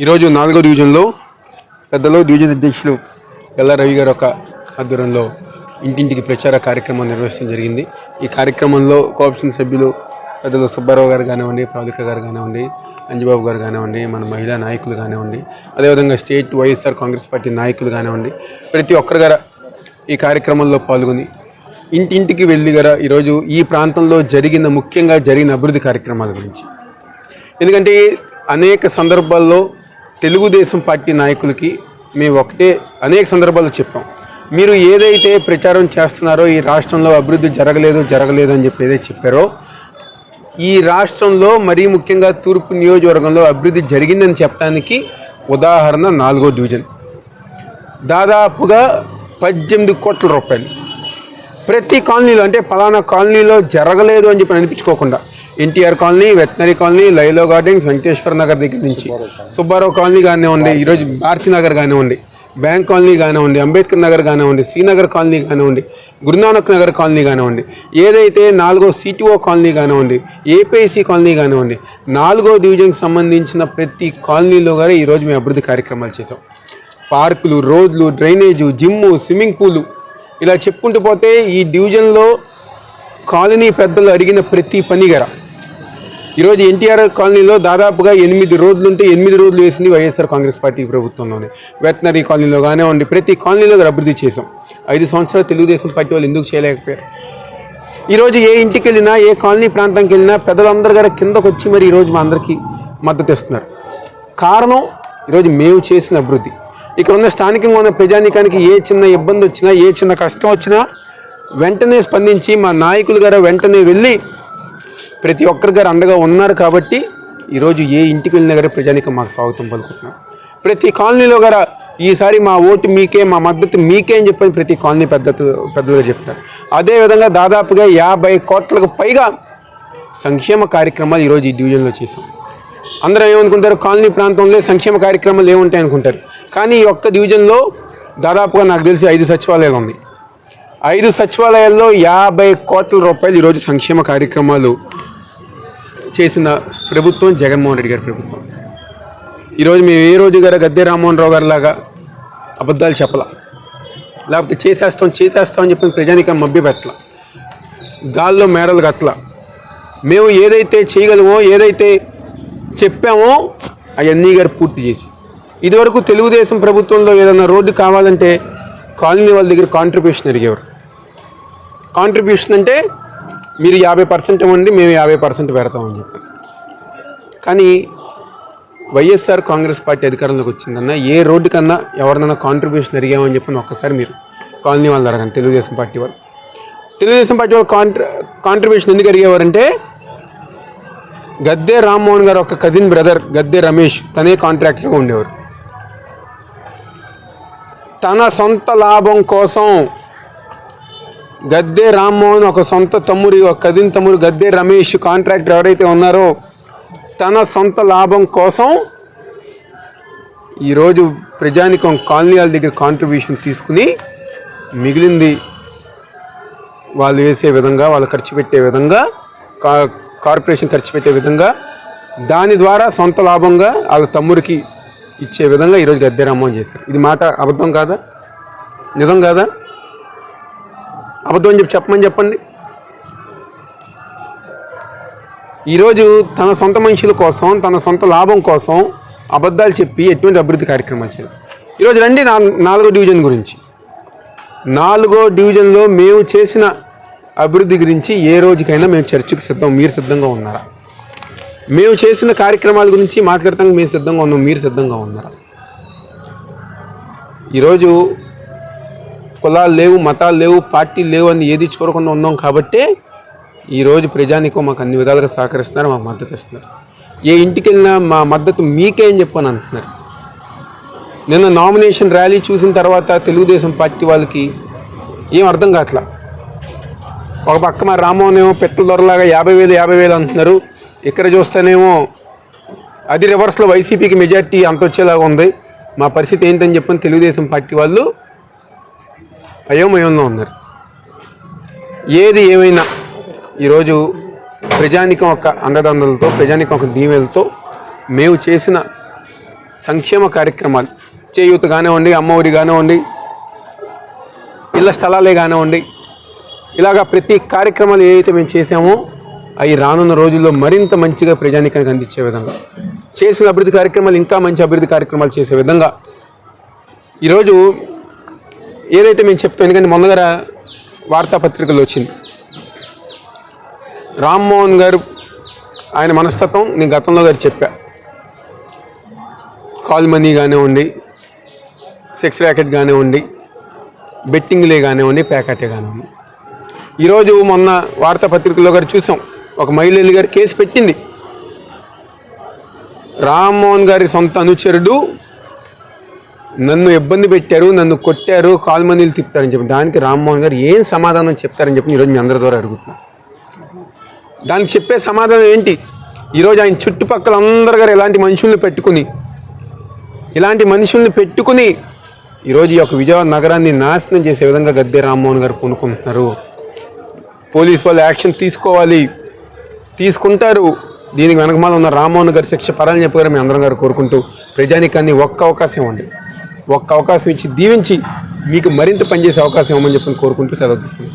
ఈరోజు 4వ డివిజన్లో పెద్దలో డివిజన్ అధ్యక్షులు ఎల్లా రవి గారు ఒక ఆధ్వర్యంలో ఇంటింటికి ప్రచార కార్యక్రమం నిర్వహించడం జరిగింది. ఈ కార్యక్రమంలో కోఆప్షన్ సభ్యులు పెద్దలు సుబ్బారావు గారు కానివ్వండి, ప్రాధిక గారు కానివ్వండి, అంజబాబు గారు కానివ్వండి, మన మహిళా నాయకులు కానివ్వండి, అదేవిధంగా స్టేట్ వైఎస్ఆర్ కాంగ్రెస్ పార్టీ నాయకులు కానివ్వండి, ప్రతి ఒక్కరు గారు ఈ కార్యక్రమంలో పాల్గొని ఇంటింటికి వెళ్ళి గారు ఈరోజు ఈ ప్రాంతంలో ముఖ్యంగా జరిగిన అభివృద్ధి కార్యక్రమాల గురించి, ఎందుకంటే అనేక సందర్భాల్లో తెలుగుదేశం పార్టీ నాయకులకి మేము అనేక సందర్భాల్లో చెప్పాం, మీరు ఏదైతే ప్రచారం చేస్తున్నారో ఈ రాష్ట్రంలో అభివృద్ధి జరగలేదు అని చెప్పి ఏదైతే చెప్పారో, ఈ రాష్ట్రంలో మరీ ముఖ్యంగా తూర్పు నియోజకవర్గంలో అభివృద్ధి జరిగిందని చెప్పడానికి ఉదాహరణ 4వ డివిజన్. దాదాపుగా 18 కోట్ల రూపాయలు ప్రతి కాలనీలో, అంటే పలానా కాలనీలో జరగలేదు అని చెప్పి అనిపించుకోకుండా ఎన్టీఆర్ కాలనీ, వెటనరీ కాలనీ, లైలో గార్డెన్స్, వెంకటేశ్వర నగర్ దగ్గర నుంచి సుబ్బారావు కాలనీ కానివ్వండి, ఈరోజు భారతీ నగర్ కానివ్వండి, బ్యాంక్ కాలనీ కానివ్వండి, అంబేద్కర్ నగర్ కానివ్వండి, శ్రీనగర్ కాలనీ కానివ్వండి, గురునానక్ నగర్ కాలనీ కానివ్వండి, ఏదైతే 4వ సిటిఓ కాలనీ కానివ్వండి, ఏపీఐసి కాలనీ కానివ్వండి, 4వ డివిజన్కి సంబంధించిన ప్రతి కాలనీలో కానీ ఈరోజు మేము అభివృద్ధి కార్యక్రమాలు చేసాం. పార్కులు, రోడ్లు, డ్రైనేజు, జిమ్ము, స్విమ్మింగ్ పూలు, ఇలా చెప్పుకుంటూ పోతే ఈ డివిజన్లో కాలనీ పెద్దలు అడిగిన ప్రతి పని గర ఈరోజు ఎన్టీఆర్ కాలనీలో దాదాపుగా 8 రోడ్లు ఉంటే 8 రోడ్లు వేసింది వైఎస్ఆర్ కాంగ్రెస్ పార్టీ ప్రభుత్వంలోనే. వెటనరీ కాలనీలో కానివ్వండి, ప్రతి కాలనీలో అభివృద్ధి చేసాం. 5 సంవత్సరాలు తెలుగుదేశం పార్టీ వాళ్ళు ఎందుకు చేయలేకపోయారు? ఈరోజు ఏ ఇంటికి వెళ్ళినా, ఏ కాలనీ ప్రాంతానికి వెళ్ళినా పెద్దలందరూ గారు కిందకు వచ్చి మరి ఈరోజు మా అందరికీ మద్దతు ఇస్తున్నారు. కారణం ఈరోజు మేము చేసిన అభివృద్ధి. ఇక్కడ ఉన్న స్థానికంగా ఉన్న ప్రజానీకానికి ఏ చిన్న ఇబ్బంది వచ్చినా, ఏ చిన్న కష్టం వచ్చినా వెంటనే స్పందించి మా నాయకులు గారు వెంటనే వెళ్ళి ప్రతి ఒక్కరి గారు అండగా ఉన్నారు. కాబట్టి ఈరోజు ఏ ఇంటికి వెళ్ళినా గారు ప్రజానీకం మాకు స్వాగతం పలుకుతున్నారు. ప్రతి కాలనీలో గారు ఈసారి మా ఓటు మీకే, మా మద్దతు మీకే అని చెప్పని ప్రతి కాలనీ పెద్దలుగా చెప్తారు. అదేవిధంగా దాదాపుగా 50 కోట్లకు పైగా సంక్షేమ కార్యక్రమాలు ఈరోజు ఈ డివిజన్లో చేశాం. అందరూ ఏమనుకుంటారు, కాలనీ ప్రాంతంలో సంక్షేమ కార్యక్రమాలు ఏముంటాయి అనుకుంటారు. కానీ ఈ ఒక్క డివిజన్లో దాదాపుగా నాకు తెలిసి 5 సచివాలయాలు ఉంది. 5 సచివాలయాల్లో 50 కోట్ల రూపాయలు ఈరోజు సంక్షేమ కార్యక్రమాలు చేసిన ప్రభుత్వం జగన్మోహన్ రెడ్డి గారి ప్రభుత్వం. ఈరోజు మేము ఏ రోజు గారు గద్దె రామ్మోహన్ రావు గారి లాగా అబద్ధాలు చెప్పలా, లేకపోతే చేసేస్తాం అని చెప్పి ప్రజానికం మభ్యపెట్టల, గాల్లో మేడలు కట్టల. మేము ఏదైతే చేయగలమో, ఏదైతే చెప్పామో అవన్నీ గారు పూర్తి చేసి, ఇదివరకు తెలుగుదేశం ప్రభుత్వంలో ఏదైనా రోడ్డు కావాలంటే కాలనీ వాళ్ళ దగ్గర కాంట్రిబ్యూషన్ అడిగేవారు. కాంట్రిబ్యూషన్ అంటే మీరు 50% ఇవ్వండి, మేము 50% పెడతామని చెప్పి. కానీ వైఎస్ఆర్ కాంగ్రెస్ పార్టీ అధికారంలోకి వచ్చిందన్నా ఏ రోడ్డు కన్నా ఎవరినైనా కాంట్రిబ్యూషన్ అడిగామని చెప్పి ఒక్కసారి మీరు కాలనీ వాళ్ళు అడగండి. తెలుగుదేశం పార్టీ వాళ్ళు కాంట్రిబ్యూషన్ ఎందుకు అడిగేవారంటే, గద్దె రామ్మోహన్ గారు ఒక కజిన్ బ్రదర్ గద్దె రమేష్, తనే కాంట్రాక్టర్గా ఉండేవారు. తన సొంత లాభం కోసం గద్దె రామ్మోహన్ ఒక సొంత తమ్ముడు, ఒక కజిన్ తమ్ముడు గద్దె రమేష్ కాంట్రాక్టర్ ఎవరైతే ఉన్నారో, తన సొంత లాభం కోసం ఈరోజు ప్రజానికం కాలనీ వాళ్ళ దగ్గర కాంట్రిబ్యూషన్ తీసుకుని మిగిలింది వాళ్ళు వేసే విధంగా, వాళ్ళు ఖర్చు పెట్టే విధంగా, కార్పొరేషన్ ఖర్చు పెట్టే విధంగా, దాని ద్వారా సొంత లాభంగా వాళ్ళ తమ్ముడికి ఇచ్చే విధంగా ఈరోజు గద్దె రామ్మోహన్ చేశారు. ఇది మాట అబద్ధం కాదా? నిజం కాదా? అబద్ధం అని చెప్పండి. ఈరోజు తన సొంత మనుషుల కోసం, తన సొంత లాభం కోసం అబద్ధాలు చెప్పి ఎటువంటి అభివృద్ధి కార్యక్రమాలు చేయాలి. ఈరోజు రండి 4వ డివిజన్ గురించి. 4వ డివిజన్లో మేము చేసిన అభివృద్ధి గురించి ఏ రోజుకైనా మేము చర్చకు సిద్ధం. మీరు సిద్ధంగా ఉన్నారా? మేము చేసిన కార్యక్రమాల గురించి మాట్లాడటానికి మేము సిద్ధంగా ఉన్నాం. మీరు సిద్ధంగా ఉన్నారా? ఈరోజు కులాలు లేవు, మతాలు లేవు, పార్టీలు లేవు అని ఏది చూడకుండా ఉన్నాం. కాబట్టే ఈరోజు ప్రజానికం మాకు అన్ని విధాలుగా సహకరిస్తున్నారు, మాకు మద్దతు ఇస్తున్నారు. ఏ ఇంటికి వెళ్ళినా మా మద్దతు మీకే అని చెప్పని అంటున్నారు. నిన్న నామినేషన్ ర్యాలీ చూసిన తర్వాత తెలుగుదేశం పార్టీ వాళ్ళకి ఏం అర్థం కావట్లా. ఒక పక్క మా రామ్మోహన్ ఏమో పెట్రోల్ ధరలాగా 50,000 అంటున్నారు. ఇక్కడ చూస్తేనేమో అది రివర్స్లో వైసీపీకి మెజార్టీ అంత వచ్చేలాగా ఉంది. మా పరిస్థితి ఏంటని చెప్పని తెలుగుదేశం పార్టీ వాళ్ళు అయోమయంలో ఉన్నారు. ఏది ఏమైనా ఈరోజు ప్రజానికం ఒక అండదండలతో, ప్రజానికం ఒక దీవెలతో మేము చేసిన సంక్షేమ కార్యక్రమాలు చేయూత కానివ్వండి, అమ్మఒడి కానివ్వండి, ఇళ్ల స్థలాలే కానివ్వండి, ఇలాగా ప్రతి కార్యక్రమాలు ఏవైతే మేము చేసామో అవి రానున్న రోజుల్లో మరింత మంచిగా ప్రజానీకానికి అందించే విధంగా, చేసిన అభివృద్ధి కార్యక్రమాలు ఇంకా మంచి అభివృద్ధి కార్యక్రమాలు చేసే విధంగా ఈరోజు ఏదైతే మేము చెప్తాం. ఎందుకంటే మొన్నగర వార్తాపత్రికలు వచ్చింది, రామ్మోహన్ గారు ఆయన మనస్తత్వం నేను గతంలో గారు చెప్పా. కాల్ మనీ కానివ్వండి, సెక్స్ ర్యాకెట్ కానివ్వండి, బెట్టింగ్లే కానివ్వండి, ప్యాకెటే కానివ్వండి. ఈరోజు మొన్న వార్తాపత్రికల్లో గారు చూసాం, ఒక మహిళ గారు కేసు పెట్టింది. రామ్మోహన్ గారి సొంత అనుచరుడు నన్ను ఇబ్బంది పెట్టారు, నన్ను కొట్టారు, కాల్ మనీలు తిప్పుతారని చెప్పి, దానికి రామ్మోహన్ గారు ఏం సమాధానం చెప్తారని చెప్పి ఈరోజు మీ అందరి ద్వారా అడుగుతున్నాను. దానికి చెప్పే సమాధానం ఏంటి? ఈరోజు ఆయన చుట్టుపక్కల అందరు గారు ఇలాంటి మనుషుల్ని పెట్టుకుని ఈరోజు ఈ యొక్క విజయవాడ నగరాన్ని నాశనం చేసే విధంగా గద్దె రామ్మోహన్ గారు పూనుకుంటున్నారు. పోలీసు వాళ్ళు యాక్షన్ తీసుకోవాలి, తీసుకుంటారు. దీనికి వెనకమాల ఉన్న రామ్మోహన్ గారి శిక్ష పరాలని చెప్పగారు మీ అందరం గారు కోరుకుంటూ, ప్రజానికాన్ని ఒక్క అవకాశం ఇవ్వండి, ఒక్క అవకాశం ఇచ్చి దీవించి మీకు మరింత పనిచేసే అవకాశం ఇవ్వమని చెప్పి కోరుకుంటూ సెలవు తీసుకుంటాం.